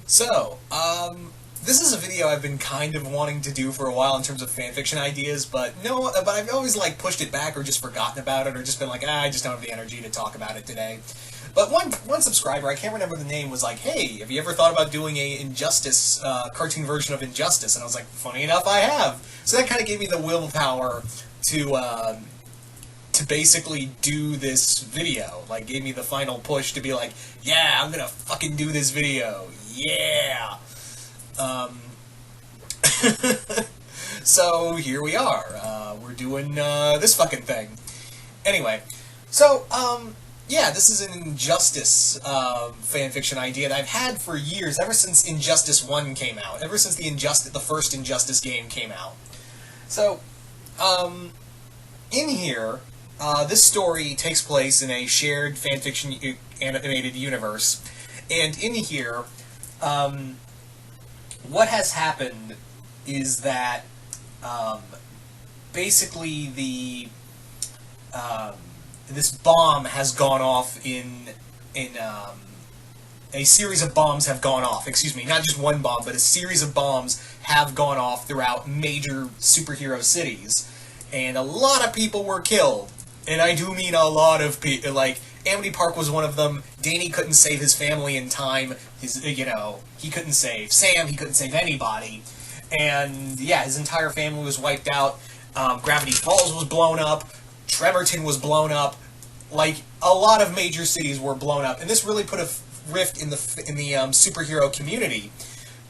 This is a video I've been kind of wanting to do for a while in terms of fanfiction ideas, but I've always like pushed it back or just forgotten about it or just been like, I just don't have the energy to talk about it today. But one subscriber, I can't remember the name, was like, hey, have you ever thought about doing a Injustice, cartoon version of Injustice? And I was like, funny enough, I have. So that kind of gave me the willpower to basically do this video. Like, gave me the final push to be like, yeah, I'm gonna fucking do this video. Yeah! Um, so here we are. We're doing this fucking thing. Anyway, yeah, this is an Injustice fanfiction idea that I've had for years, ever since Injustice 1 came out, ever since the first Injustice game came out. So, in here, this story takes place in a shared fanfiction animated universe, and in here, what has happened is that basically this bomb has gone off in a series of bombs have gone off. Excuse me, not just one bomb, but a series of bombs have gone off throughout major superhero cities, and a lot of people were killed. And I do mean a lot of people. Like, Amity Park was one of them. Danny couldn't save his family in time. He couldn't save Sam. He couldn't save anybody. And yeah, his entire family was wiped out. Gravity Falls was blown up. Trevorton was blown up. Like, a lot of major cities were blown up, and this really put a rift in the superhero community.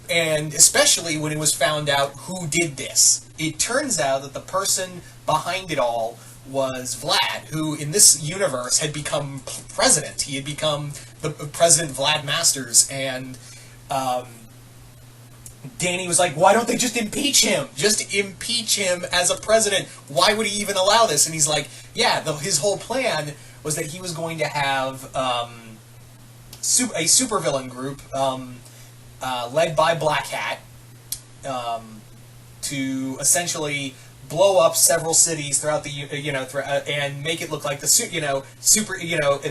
And especially when it was found out who did this. It turns out that the person behind it all was Vlad, who in this universe had become president. He had become the President Vlad Masters, and Danny was like, why don't they just impeach him? Just impeach him as a president. Why would he even allow this? And he's like, yeah, his whole plan was that he was going to have a supervillain group led by Black Hat to essentially blow up several cities throughout the and make it look like the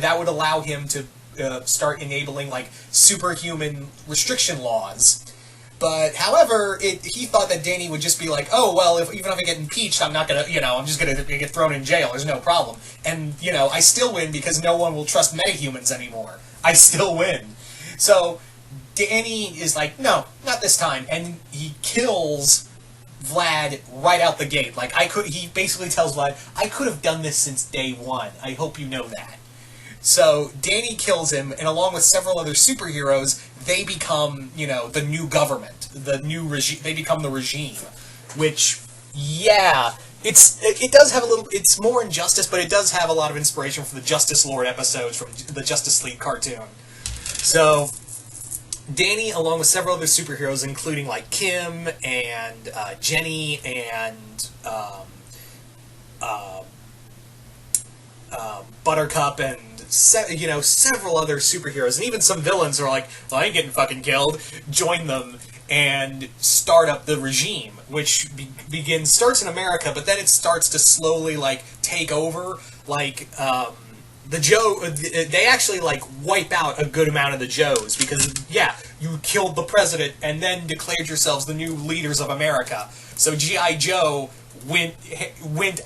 that would allow him to start enabling like superhuman restriction laws. But however, he thought that Danny would just be like, oh well, even if I get impeached, I'm not gonna, I'm just gonna get thrown in jail. There's no problem, and I still win because no one will trust metahumans anymore. I still win. So Danny is like, no, not this time, and he kills Vlad right out the gate. Like, he basically tells Vlad, I could have done this since day one. I hope you know that. So Danny kills him, and along with several other superheroes, they become, the new government, the new regime. They become the regime, which, yeah, it does have a little. It's more Injustice, but it does have a lot of inspiration from the Justice Lord episodes from the Justice League cartoon. So Danny, along with several other superheroes, including like Kim and Jenny and Buttercup and several other superheroes, and even some villains are like, well, I ain't getting fucking killed. Join them and start up the regime, which starts in America, but then it starts to slowly like take over. Like they actually like wipe out a good amount of the Joes because yeah, you killed the president and then declared yourselves the new leaders of America. So G.I. Joe went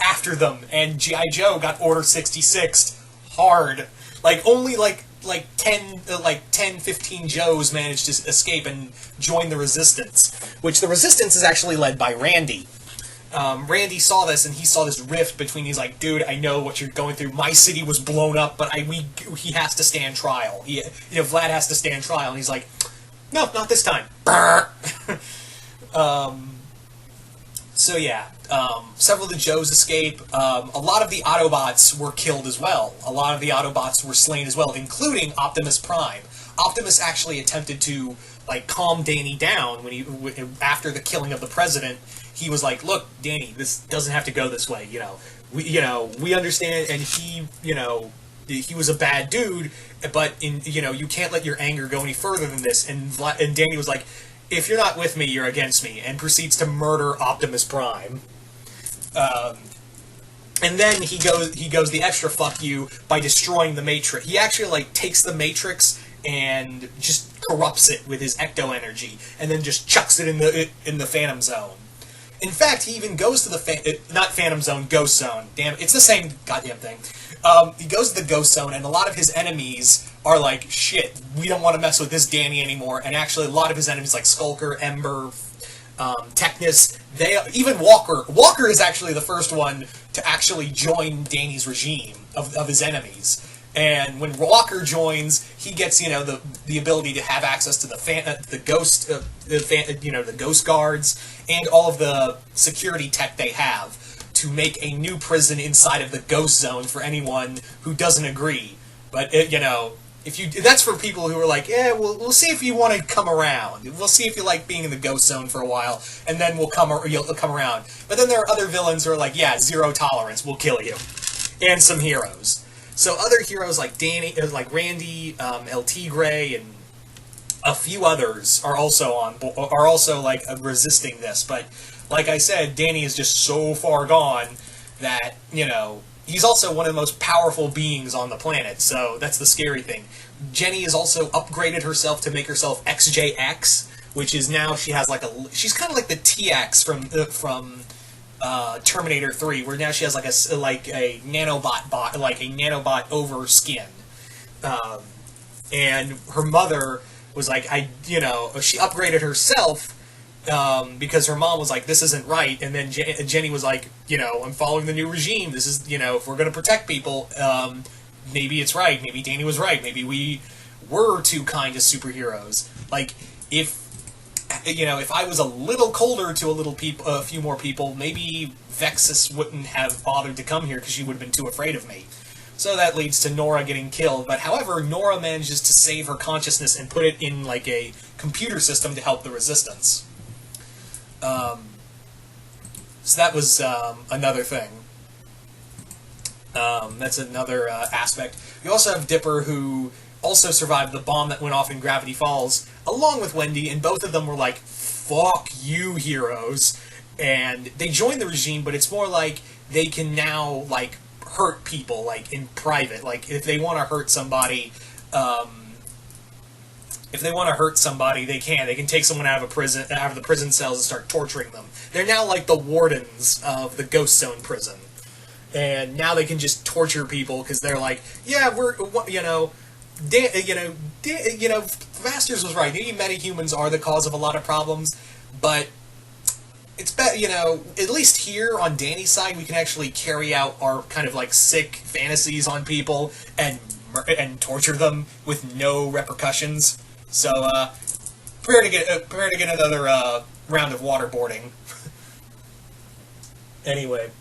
after them, and G.I. Joe got Order 66 hard. Like only like 10, 15 Joes managed to escape and join the Resistance, which the Resistance is actually led by Randy. Randy saw this, and he saw this rift between. He's like, "Dude, I know what you're going through. My city was blown up, but he has to stand trial. Vlad has to stand trial." And he's like, "No, not this time." So yeah, several of the Joes escape. A lot of the Autobots were killed as well. A lot of the Autobots were slain as well, including Optimus Prime. Optimus actually attempted to like calm Danny down after the killing of the president. He was like, "Look, Danny, this doesn't have to go this way. We understand." And he was a bad dude, but you can't let your anger go any further than this. And Danny was like, if you're not with me, you're against me, and proceeds to murder Optimus Prime. And then he goes the extra fuck you by destroying the Matrix. He actually takes the Matrix and just corrupts it with his ecto energy, and then just chucks it in the Phantom Zone. In fact, he even goes to the not Phantom Zone, Ghost Zone. Damn, it's the same goddamn thing. He goes to the Ghost Zone, and a lot of his enemies are like, shit, we don't want to mess with this Danny anymore. And actually, a lot of his enemies, like Skulker, Ember, Technus, even Walker. Walker is actually the first one to actually join Danny's regime of his enemies. And when Walker joins, he gets, you know, the ability to have access to the ghost guards and all of the security tech they have to make a new prison inside of the Ghost Zone for anyone who doesn't agree. But you know, that's for people who are like, yeah, we'll see if you want to come around. We'll see if you like being in the Ghost Zone for a while, and then you'll come around. But then there are other villains who are like, yeah, zero tolerance, we'll kill you, and some heroes. So other heroes like Randy, El Tigre, and a few others are also like resisting this. But like I said, Danny is just so far gone that, you know, he's also one of the most powerful beings on the planet. So that's the scary thing. Jenny has also upgraded herself to make herself XJX, which is now she's kind of like the TX from Terminator 3, where now she has like a nanobot over skin, and her mother was like, she upgraded herself because her mom was like, this isn't right, and then Jenny was like, I'm following the new regime. This is, if we're going to protect people, maybe it's right. Maybe Danny was right. Maybe we were too kind to superheroes. Like, if I was a little colder to a few more people, maybe Vexus wouldn't have bothered to come here because she would have been too afraid of me. So that leads to Nora getting killed. But however, Nora manages to save her consciousness and put it in like a computer system to help the Resistance. So that was another thing. That's another aspect. We also have Dipper, who also survived the bomb that went off in Gravity Falls, along with Wendy, and both of them were like, fuck you, heroes. And they joined the regime, but it's more like they can now, like, hurt people, like, in private. Like, if they want to hurt somebody, they can. They can take someone out of the prison cells and start torturing them. They're now like the wardens of the Ghost Zone prison. And now they can just torture people because they're like, yeah, Masters was right. Maybe metahumans are the cause of a lot of problems, but it's at least here on Danny's side, we can actually carry out our kind of like sick fantasies on people and torture them with no repercussions. So prepare to get another round of waterboarding. Anyway.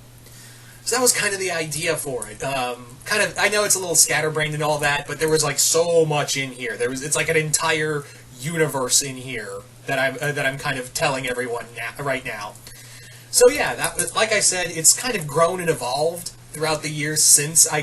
So that was kind of the idea for it. I know it's a little scatterbrained and all that, but there was like so much in here. It's like an entire universe in here that I'm kind of telling everyone right now. So yeah, like I said, it's kind of grown and evolved throughout the years since I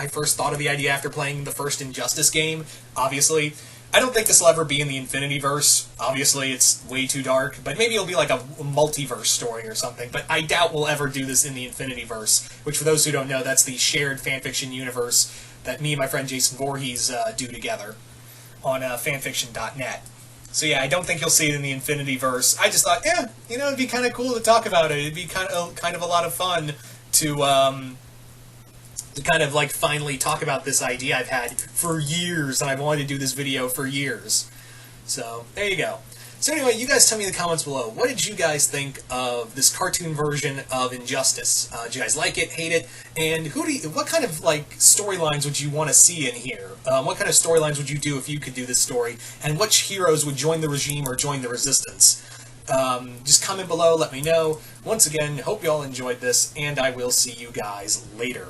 first thought of the idea after playing the first Injustice game. Obviously, I don't think this will ever be in the Infinityverse. Obviously, it's way too dark, but maybe it'll be like a multiverse story or something. But I doubt we'll ever do this in the Infinityverse, which, for those who don't know, that's the shared fanfiction universe that me and my friend Jason Voorhees do together on fanfiction.net. So yeah, I don't think you'll see it in the Infinityverse. I just thought, yeah, it'd be kind of cool to talk about it. It'd be kind of a lot of fun to kind of like finally talk about this idea I've had for years, and I've wanted to do this video for years. So there you go. So anyway, you guys tell me in the comments below, what did you guys think of this cartoon version of Injustice? Did you guys like it, hate it, and what kind of like storylines would you want to see in here? What kind of storylines would you do if you could do this story? And which heroes would join the regime or join the Resistance? Just comment below, let me know. Once again, hope you all enjoyed this, and I will see you guys later.